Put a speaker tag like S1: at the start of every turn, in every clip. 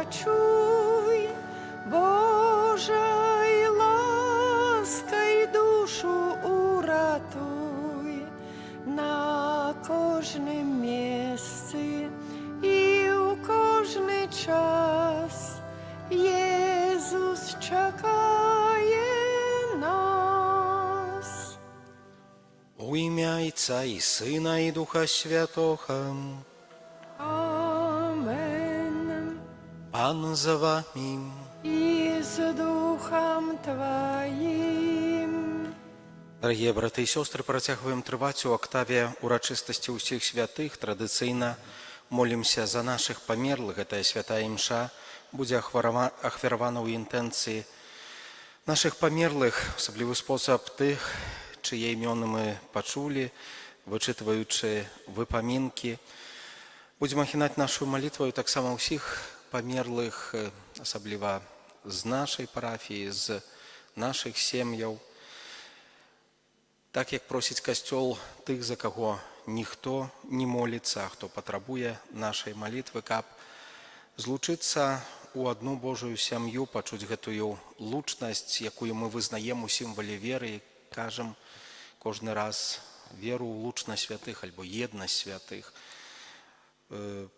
S1: почуй, Божай ласкай душу уратуй на кожнім місці і у кожний час. Єсус чекає нас.
S2: У ім'я Отця і Сина і Духа Святого.
S1: Amen.
S2: Пан за вами.
S1: І з Духом Твоїм.
S2: Дорогие браты и сестры, працягваем трываць у октаве урачыстасці ўсіх святых. Традыцыйна молімся за наших памерлых. Гэтая святая імша будзе ахвяравана ў інтэнцыі наших памерлых, асаблівы спосаб тых, чые імёны мы пачулі, вычытваючы выпамінкі. Будзем ахінаць нашу малітваю таксама ўсіх памерлых, асабліва з нашай парафіі, з наших сем'яў. Так як просіць Касцёл тых, за каго ніхто не моліцца, а хто патрабуе нашай малітвы, каб злучыцца у адну Божую сям'ю, пачуць гэтую лучнасць, якую мы вызнаем у сімвале веры, і кажам кожны раз веру ў лучнасць святых альбо еднасць святых.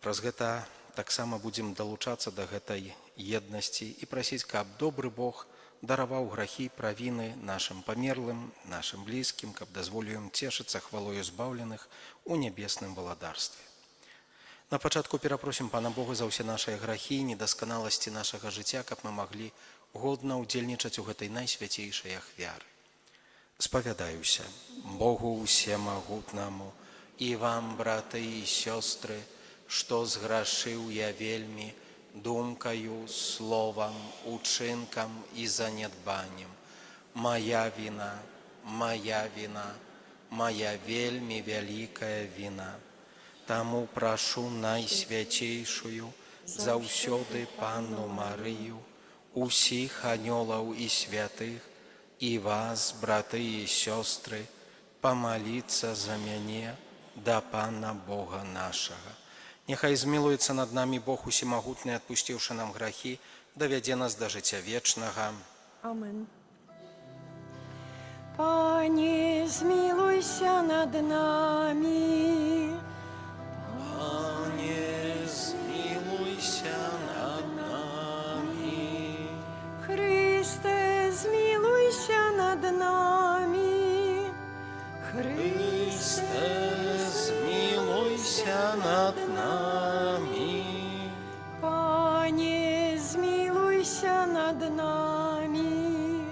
S2: Праз гэта таксама будзем далучацца да гэтай еднасці і прасіць, каб добры Бог дараваў грахі, правіны нашым памерлым, нашым блізкім, каб дазволіў ім цешыцца хвалою збаўленых у нябесным валадарстве. На пачатку перапросім Пана Бога за ўсе нашыя грахі, недасканаласці нашага жыцця, каб мы маглі годна ўдзельнічаць у гэтай найсвяцейшай ахвяры. Спавядаюся Богу усемагутнаму і вам, браты і сёстры, што зграшыў я вельмі думкаю, словам, учынкам і занядбаннем. Моя віна, моя вельмі вялікая віна. Таму прашу найсвяцейшую заўсёды Панну Марыю, усіх анёлаў і святых, і вас, браты і сёстры, памаліцца за мяне да Пана Бога нашага. Няхай змілуецца над намі Бог усемагутны, адпусціўшы нам грахі, давядзе нас да жыцця вечнага.
S1: Amen. Пане, змилуйся над нами.
S2: Пане, змилуйся над нами.
S1: Христе, змилуйся над нами.
S2: Христе, змилуйся над нами.
S1: Пане, змилуйся над нами.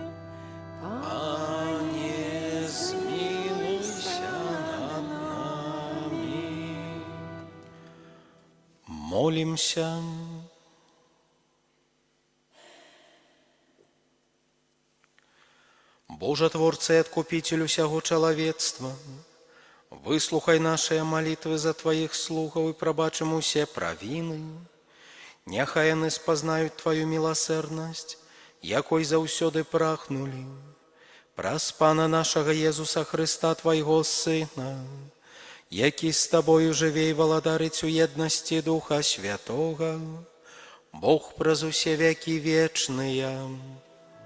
S2: Пане, змилуйся над нами. Молимся. Божа Творца і Адкупіцель усяго чалавецтва, выслухай нашыя малітвы за Тваіх слугаў і прабачым усе правіны. Няхай яны спазнаюць Тваю міласэрнасць, якой заўсёды прагнулі. Праз Пана нашага Езуса Хрыста, Твайго Сына, які з Табою жыве і валадарыць у еднасці Духа Святога, Бог праз усе векі вечныя.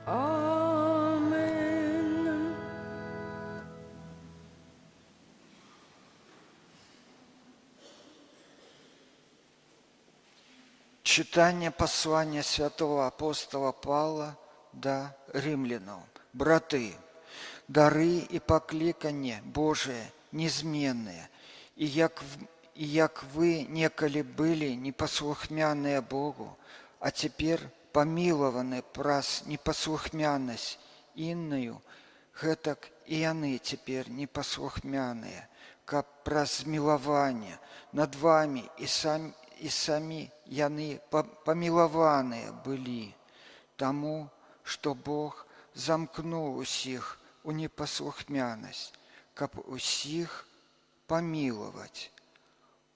S1: Amen.
S3: Читание послания святого апостола Павла до римлянам. Браты, дары и покликания Божие незменные, и як вы неколи были непослухмянные Богу, а теперь помилованы праз непослухмянность инную, гэтак и яны теперь непослухмянные, как праз милование над вами и сами яны помилованные были, тому, что Бог замкнул усіх у непослухмяность, каб усіх помиловать.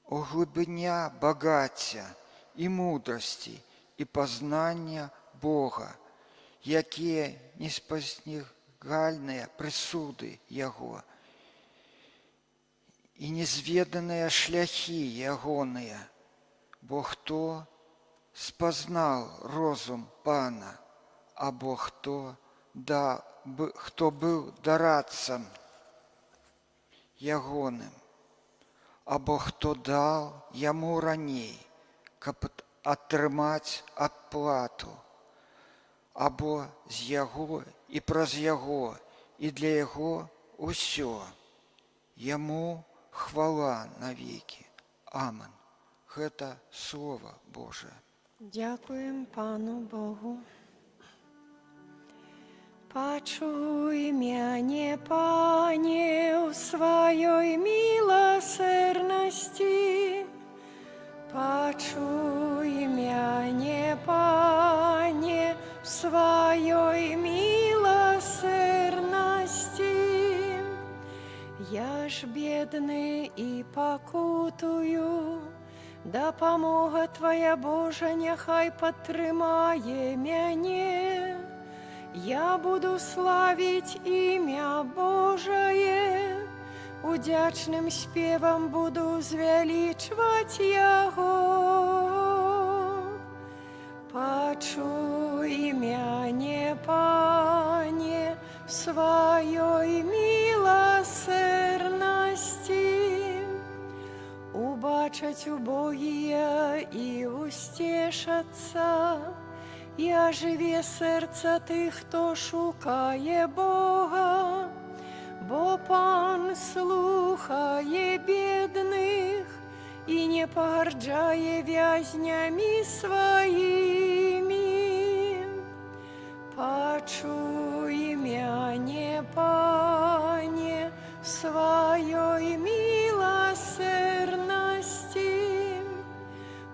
S3: О глибиня багаття і мудрості, і познання Бога, які неспознігальныя прысуды Яго, і незведаныя шляхі Ягоныя, бо хто спознал розум пана, або хто быў дарадцам ягоным, або хто даў яму раней, каб атрымаць адплату, або з яго і праз яго, і для яго ўсё. Яму хвала навекі. Амэн. Гэта Слова Божае.
S1: Дякуем Пану Богу. Пачуй мяне, Пане, у сваёй міласэрнасці. Пачуй мяне, Пане, в сваёй міласэрнасці. Я ж бедны і пакутую, дапамога Твая, Божа, няхай падтрымае мяне. Я буду славіць імя Божае, удзячным спевам буду звялічваць Яго. Пачуй мяне, Пане, в сваёй міласэрнасці. Убачаць убогія і усцешацца, і ажыве сэрца тых, хто шукае Бога. Бо Пан слухае бедных і не пагарджае вязнямі сваімі. Пачуй мяне, Пане, в сваёй міласэрнасці.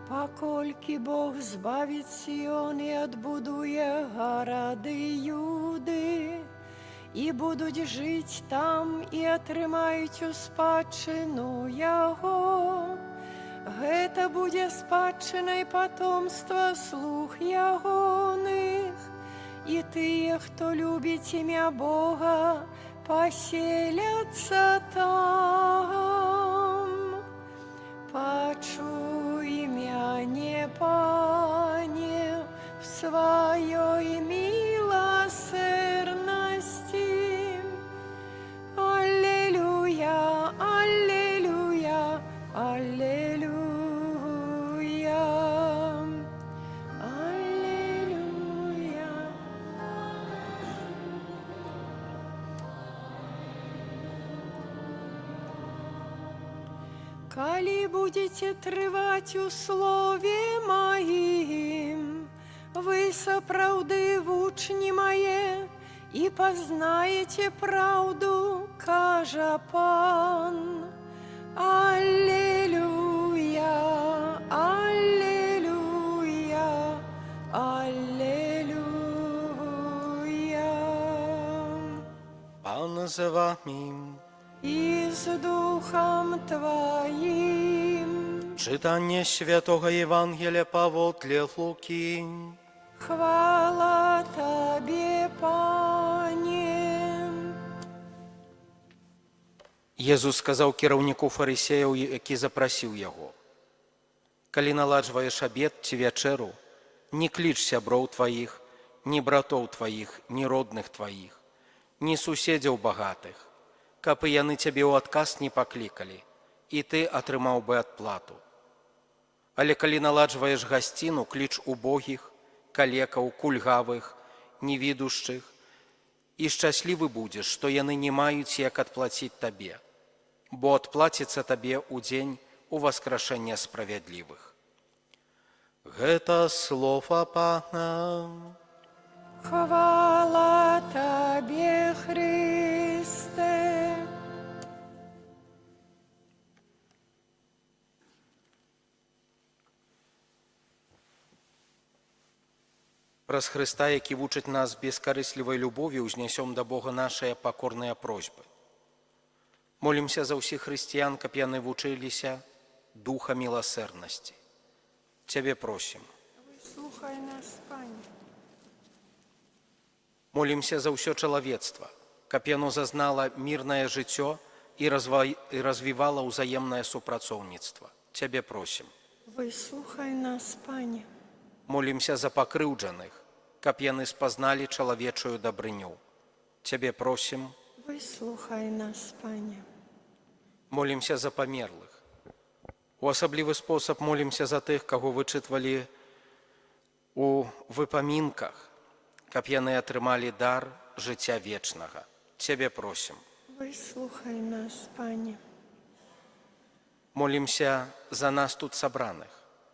S1: Паколькі Бог збавіць Сіон і адбудуе гарады Юды, і будуць жыць там і атрымаюць у спадчыну Яго. Гэта будзе спадчынай патомства слуг ягоных, і тыя, хто любіць імя Бога, паселяцца там. Пачуй мяне, Пане, в сваёй міласэрнасці. Аллелуя, аллелуя, аллелуя, аллелуя. Калі будзеце трываць у слове маім, вы сапраўды вучні мае, і пазнаеце праўду, кажа Пан. Аллелуя, аллелуя, аллелуя.
S2: Пан з вами.
S1: І з Духом Твоим.
S2: Читання Святого Євангелія паводле Луки.
S1: Хвала Табе, Пане.
S2: Єзус сказаў кіраўніку фарысеяў, які запрасіў яго: «Калі наладжваеш абед ці вячэру, не кліч сяброў тваіх, ні братоў тваіх, ні родных тваіх, ні суседзяў багатых, каб і яны цябе ў адказ не паклікалі, і ты атрымаў бы адплату. Але калі наладжваеш гасціну, кліч убогіх, калекаў, кульгавых, невідушчых, і шчаслівы будзеш, што яны не маюць як адплаціць табе, бо адплаціцца табе ў дзень уваскрашэння справядлівых». Гэта слова Пана.
S1: Хвала Табе, Христе.
S2: Праз Хрыста, які вучыць нас бескарыслівай любові, узнясём да Бога нашыя пакорныя просьбы. Молімся за ўсіх хрысціян, каб яны вучыліся духа міласэрнасці. Цябе просім.
S1: Слухай нас, Пане.
S2: Молімся за ўсё чалавецтва, каб яно зазнала мірнае жыццё і развівала ўзаемнае супрацоўніцтва. Цябе просім.
S1: Выслухай нас, Пане.
S2: Молімся за пакрыўджаных, каб яны спазналі чалавечую дабрыню. Цябе просім.
S1: Выслухай нас, Пане.
S2: Молімся за памерлых. У асаблівы спосаб молімся за тых, каго вычытвалі у выпамінках, каб яны атрымалі дар жыцця вечнага. Цябе просім.
S1: Выслухай нас, Пане.
S2: Молімся за нас тут сабраных,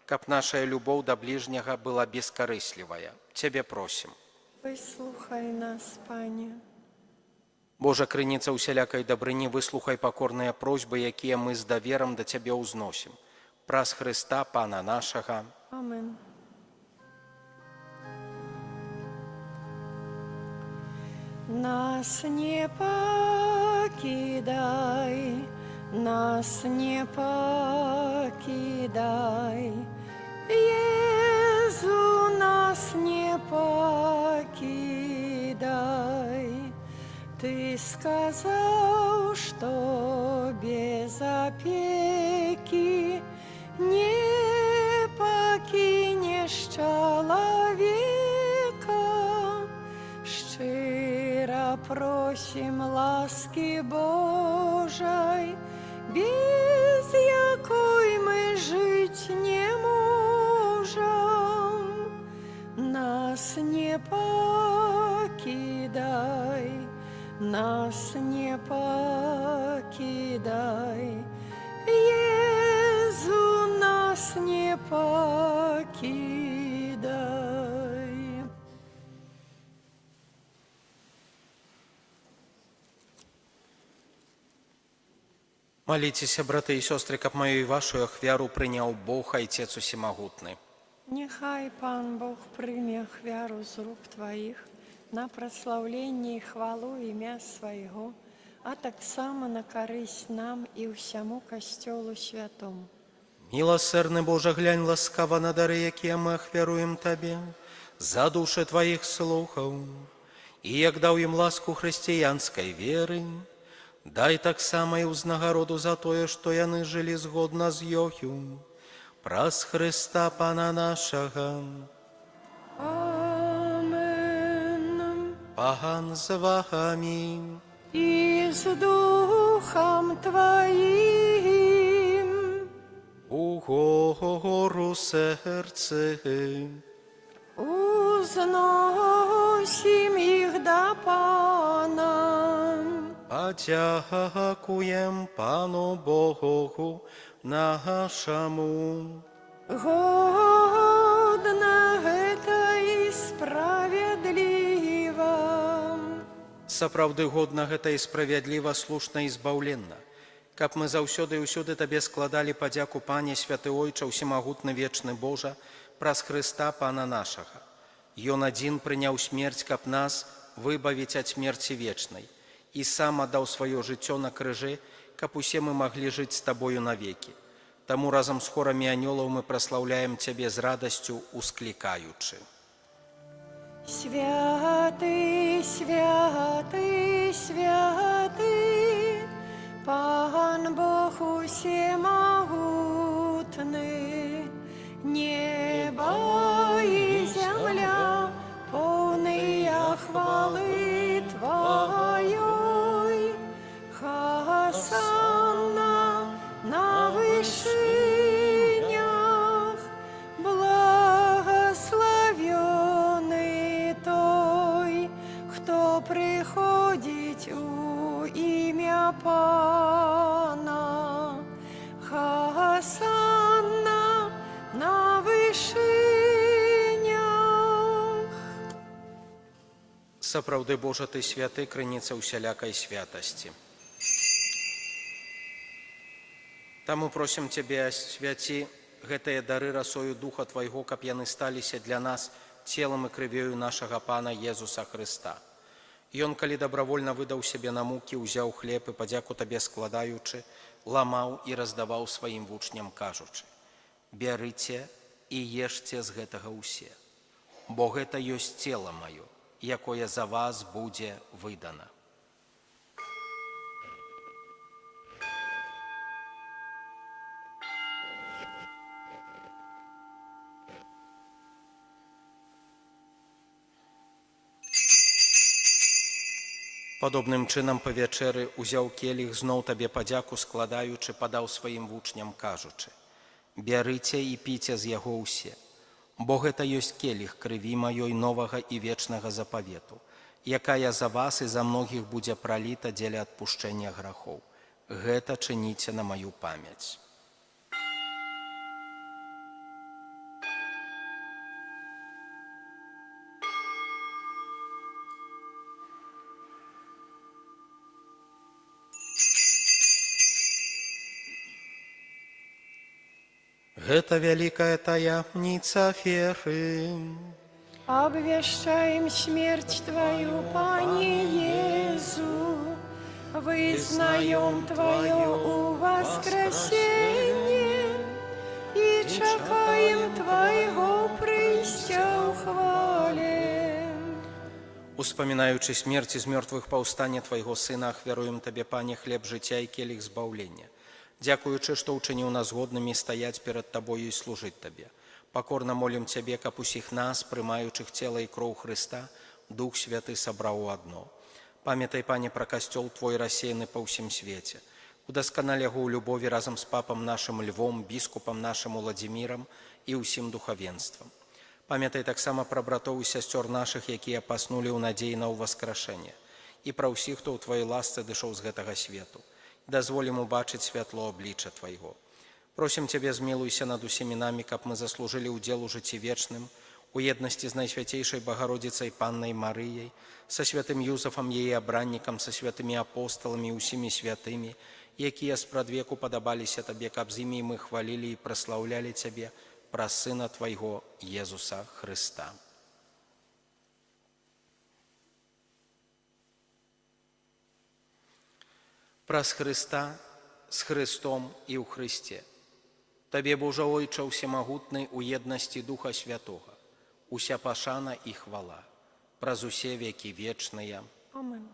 S2: каб нашая любоў да бліжняга была бескарыслівая. Цябе просім.
S1: Выслухай нас, Пане.
S2: Божа, крыніца ўсялякай дабрыні, выслухай пакорныя просьбы, якія мы з даверам да Цябе ўзносім. Праз Хрыста, Пана нашага.
S1: Амен. Нас не покидай, нас не покидай, Иезу, нас не покидай. Ты сказал, что без опеки не покинешь человека. Щиро просим ласки Божей, без якой мы жить не можем. Нас не покидай, нас не покидай, Иезу, нас не покидай.
S2: Маліцеся, браты і сёстры, каб маю і вашу ахвяру прыняў Бог, Айцец усімагутны.
S1: Нехай Пан Бог прыме ахвяру з рук Тваіх на праслаўленне і хвалу імя Свайго, а таксама на карысць нам і ўсяму касцёлу святому.
S2: Міласэрны Божа, глянь ласкава на дары, якія мы ахвяруем Табе, за душы Тваіх слухаў, і як даў ім ласку хрысціянскай веры, дай таксама і ўзнагароду за тое, што яны жылі згодна з ёю, праз Хрыста Пана нашага.
S1: Амен.
S2: Пан з вамі.
S1: І з духом Твоим.
S2: Угору серце.
S1: Узносим их до Пана.
S2: Подякуем Пану Богу нашому.
S1: Годно это и справедливо.
S2: Сапраўды годна гэта і справядліва, слушна і збаўленна. Каб мы заўсёды і ўсюды Табе складалі падзяку, Пане, святы Ойча, усімагутны вечны Божа, праз Хрыста Пана нашага. Ён адзін прыняў смерць, каб нас выбавіць ад смерці вечнай, і сам аддаў сваё жыццё на крыжы, каб усе мы маглі жыць з Табою навекі. Таму разам з хорамі анёлаў мы праслаўляем Цябе з радасцю, усклікаючы.
S1: Святы, святы, святы, Пан Бог усемогутный, небо и земля, полные хвалы Твоей. Хосанна на вышинях, благословенный той, кто приходит у имя Пана. Хосанна на вышинях.
S2: Сапраўды, Божа, Ты святы, крыніца ўсялякай святасці. Таму просім Цябе, асвяці гэтыя дары расою Духа Твайго, каб яны сталіся для нас целам і крывёю нашага Пана Езуса Хрыста. Ён, калі дабравольна выдаў сябе на мукі, узяў хлеб і, падзяку Табе складаючы, ламаў і раздаваў сваім вучням, кажучы: «Бярыце і ешце з гэтага ўсе, бо гэта ёсць цела маё, якое за вас будзе выдана». Падобным чынам па вячэры узяў келіх, зноў табе падзяку складаючы, падаў сваім вучням, кажучы: «Бярыце і піце з яго ўсе, бо гэта ёсць келіх крыві маёй новага і вечнага запавету, якая за вас і за многіх будзе праліта дзеля адпушчэння грахоў. Гэта чыніце на маю памяць». Гэта вялікая таямніца веры.
S1: Обвещаем смерть Твою, Пане Иису, вызнаем Твое воскресение и чекаем Твоего прыйсця ў хвале.
S2: Успамінаючы смерць з мёртвых паўстання Твайго Сына, ахвяруем Табе, Пане, хлеб жыцця і келіх збаўлення. Дзякуючы, што ўчыніў нас годнымі стаяць перад Табою і служыць Табе. Пакорна молім Цябе, каб усіх нас, прымаючых цела і кроў Хрыста, Дух Святы сабраў у адно. Памятай, Пане, пра касцёл Твой рассеяны па ўсім свеце. Удасканал яго ў любові разам з папам нашым Львом, біскупам нашым Уладзімірам і ўсім духавенствам. Памятай таксама пра братоў і сясцёр нашых, якія паснулі ў надзеі на ўваскрашэнне, і пра ўсіх, хто ў Тваёй ласцы дышоў з гэтага свету. Дазволім убачыць святло аблічча Твайго. Просім Цябе, змілуйся над усімі намі, каб мы заслужылі ўдзел у жыцці вечным, у еднасці з Найсвяцейшай Багародзіцай Паннай Марыяй, са святым Юзафам, яе абраннікам, са святымі апосталамі і ўсімі святымі, якія спрадвеку падабаліся Табе, каб з імі мы хвалілі і праслаўлялі Цябе праз Сына Твайго, Езуса Хрыста. Праз Хрыста, з Хрыстом і ў Хрысце. Табе, Божа Ойча ўсемагутны, у еднасці Духа Святога, уся пашана і хвала, праз усе векі вечныя.
S1: Амин.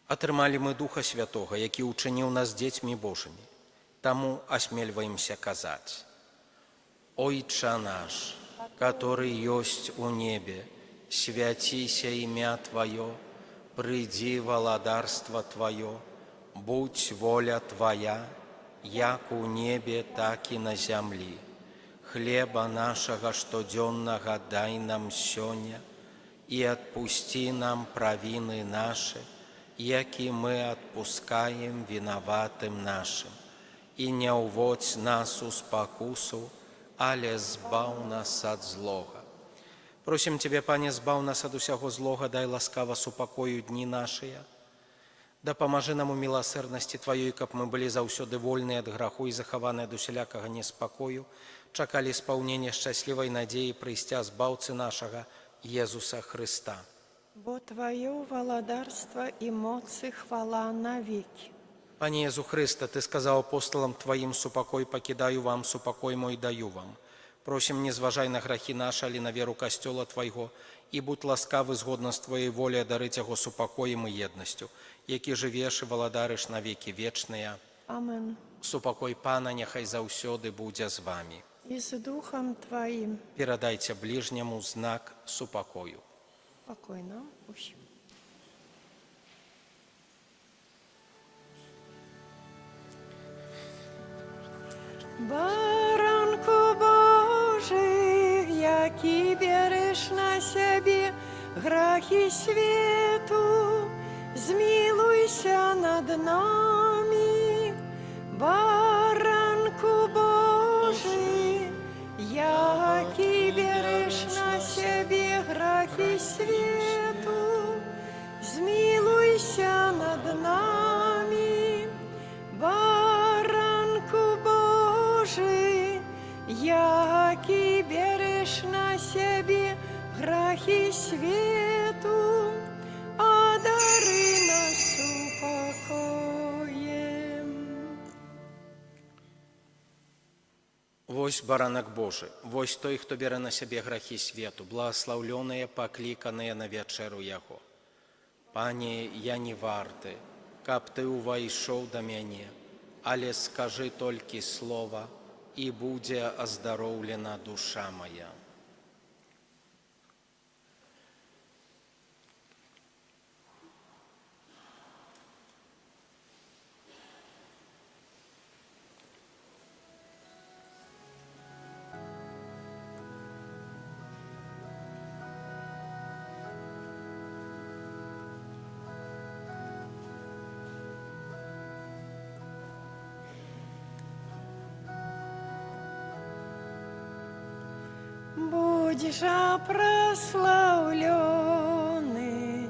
S2: Атрымалі мы Духа Святога, які ўчыніў нас дзецьмі Божымі. Таму асмельваемся казаць: «Ойча наш, который есть у небе, святися имя Твое, приди владарство Твое, будь воля Твоя, як у небе, так и на земли. Хлеба нашего штоденного дай нам сёння, и отпусти нам провины наши, яки мы отпускаем виноватым нашим, и не уводь нас у спокусу, але збаў нас ад злога». Просім Цябе, Пане, збаў нас ад усяго злога, дай ласкава супакою дні нашыя. Дапамажы нам у міласэрнасці Тваёй, каб мы былі заўсёды вольныя ад граху і захаваныя ад усялякага неспакою, чакалі спаўнення шчаслівай надзеі прыйсця збаўцы нашага, Езуса Хрыста.
S1: Бо Твое владарство и моц и хвала навеки.
S2: Пане Езу Христа, Ты сказаў апостолам Тваім: «Супакой пакідаю вам, супакой мой даю вам». Просім, не зважай на грахі нашы, але на веру касцёла Твайго, і будь ласкавы згодна з Твоей волі адарыць яго супакоем і еднасцю, які жывеш і валадарыш на векі вечныя.
S1: Амин.
S2: Супакой Пана няхай заўсёды будзе з вамі.
S1: И с Духом Твоим.
S2: Перадайце бліжняму знак супакою.
S1: Спокойно. Пусть. Баранку Божий, який береш на себе грахи свету, змилуйся над нами. Баранку Божий, який береш на себе грахи свету, змилуйся над нами. Баранку Божий, який береш на себе грахи свету, одари нас упокоем.
S2: Вось баранак Божы, вось той, хто бярэ на сябе грахі свету, благаслаўлёныя, пакліканыя на вячэру яго. Пане, я не варты, каб Ты ўвайшоў да мяне, але скажы толькі слова, і будзе аздароўлена душа моя.
S1: Будь же прославленный,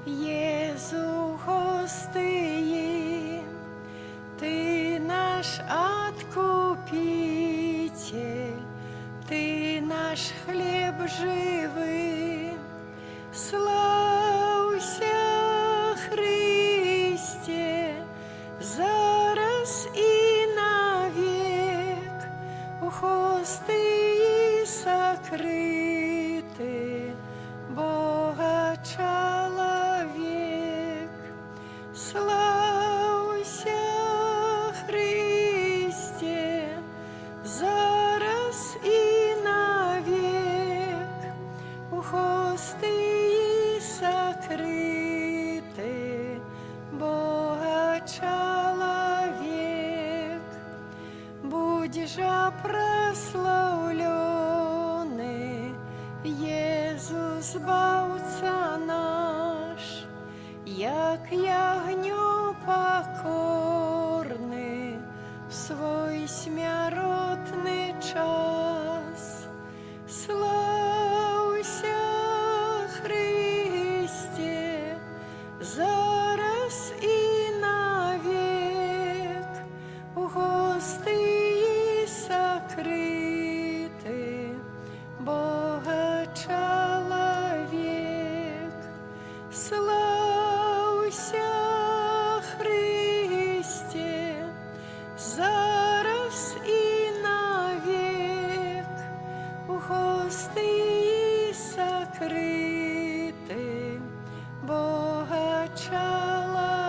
S1: Иисус Христи, Ты наш Откупитель, Ты наш хлеб живый. Славься, Христе, зараз и навек, у Христи сокрыты, Бога человек. Славься, Христе, зараз и навек, у Христи сокрыты, Бога человек. Будь же прославленный, Иисус, Бавца наш, як ягнё покорный в свой смертный час. Славься, Христе, зараз и навек, у Христи сокрыты, Бога человек. Славься, Христе, зараз и навек, у Христи сокрыты, Бога человек.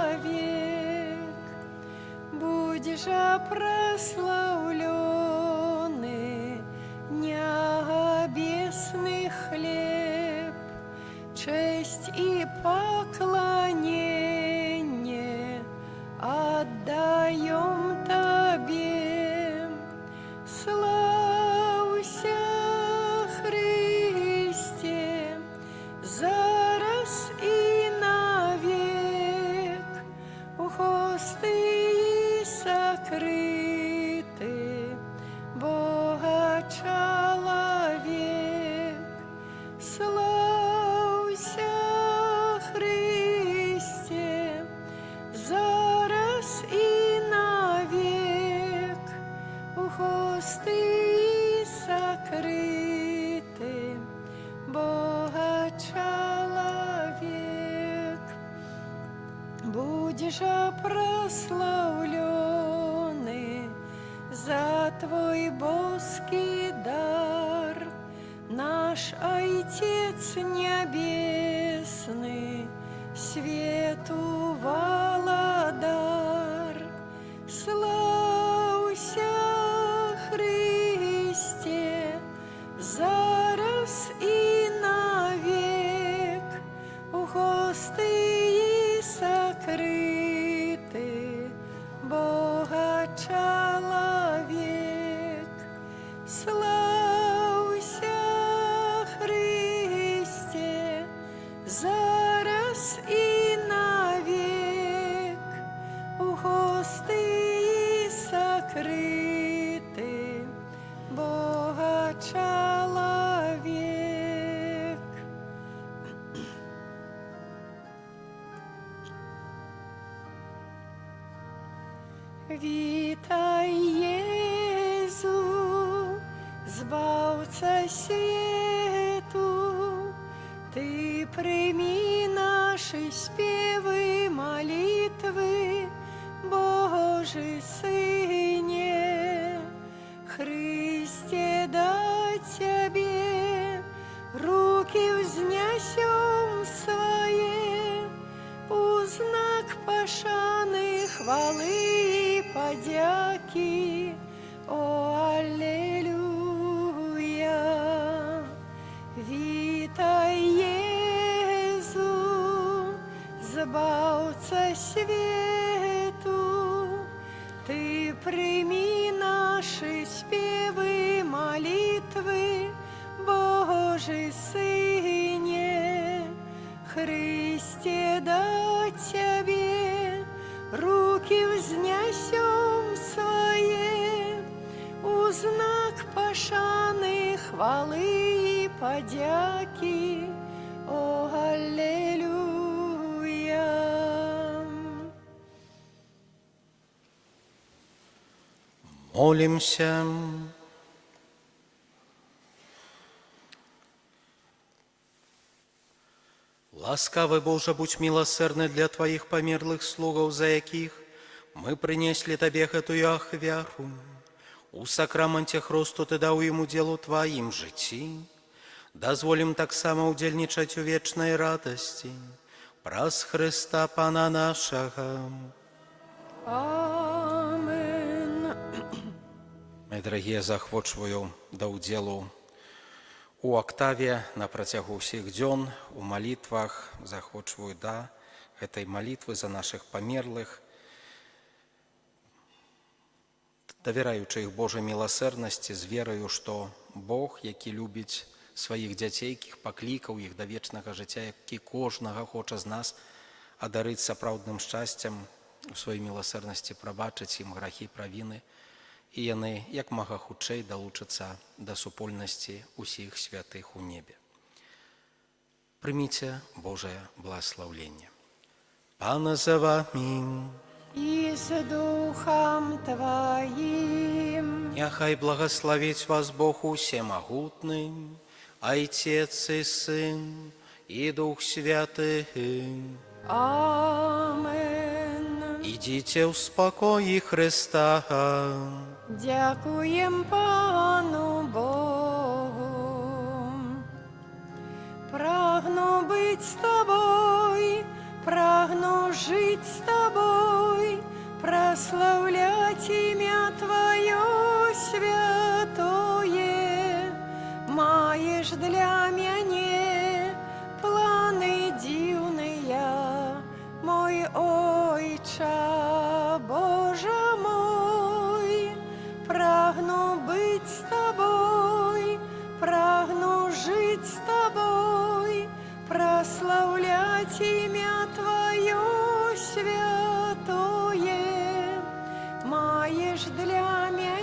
S1: Будь же прославленный, небесный хлеб, честь и поклонение отдаем Тебе. Славься, Христе, зараз и навек, у Христи сокрыты, Бога человек. Славься, Христе, зараз и навек, у Христи сокрыты, Бога человек. Будь же прославленный за Твой божеский дар, наш Отец Небесный, свету Владар. Славься, Христе, зараз и навек, у Христи сокрыты, Бога человек. Славься, Христе, зараз и навек, у Христи сокрыты, Бога человек. Витай, Иисус, Збавца свету, Ты прими наши спевы, молитвы, Божий Сыне. Христе, да Тебе руки взнесем свои, узнак пашаны, хвалы і падзякі. О, аллелуя! Вітай, Езу, Збаўца свету, Ты прими наши спевы, молитвы, Божий Сыне, Христе, до Тебе руки взнесем свои, у знак пашаны, хвалы и подяки. О, аллилуйя!
S2: Молимся. Ласкавый Боже, будь милосердны для Твоих померлых слугов, за яких мы принесли Тебе гэтую ахвяру. У сакраменте Христу Ты даў ему делу Твоим жыцці. Дозволим так само удзельнічаць у вечной радости. Праз Христа Пана нашага.
S1: Амен.
S2: Мои дорогие, захвочваю да ўдзелу у октаве на працягу ўсіх дзён, у малітвах, захвочваю да гэтай малітвы за наших памерлых, давяраючы іх Божай міласэрнасці, з вераю, што Бог, які любіць сваіх дзяцей, якіх паклікаў іх да вечнага жыцця, які кожнага хоча з нас адарыць сапраўдным шчасцем, у сваёй міласэрнасці прабачыць ім грахі, правіны, і яны як мага хутчэй далучацца да супольнасці усіх святых у небе. Прыміце Божае благаслаўленне. Пан за вамі,
S1: И с Духом Твоим.
S2: няхай благословить вас Бог усемогутный, Отец и Сын и Дух Святый.
S1: Амен.
S2: Идите в спокое Христа.
S1: Дякуем Пану Богу. Прагну быть с Тобой, прагну жить с Тобой, прославлять имя Твое святое. Маешь для мяне планы дивные, мой Ойча, Боже мой. Прагну быть с Тобой, прагну жить с Тобой, прославлять имя Твое святое. Маешь для меня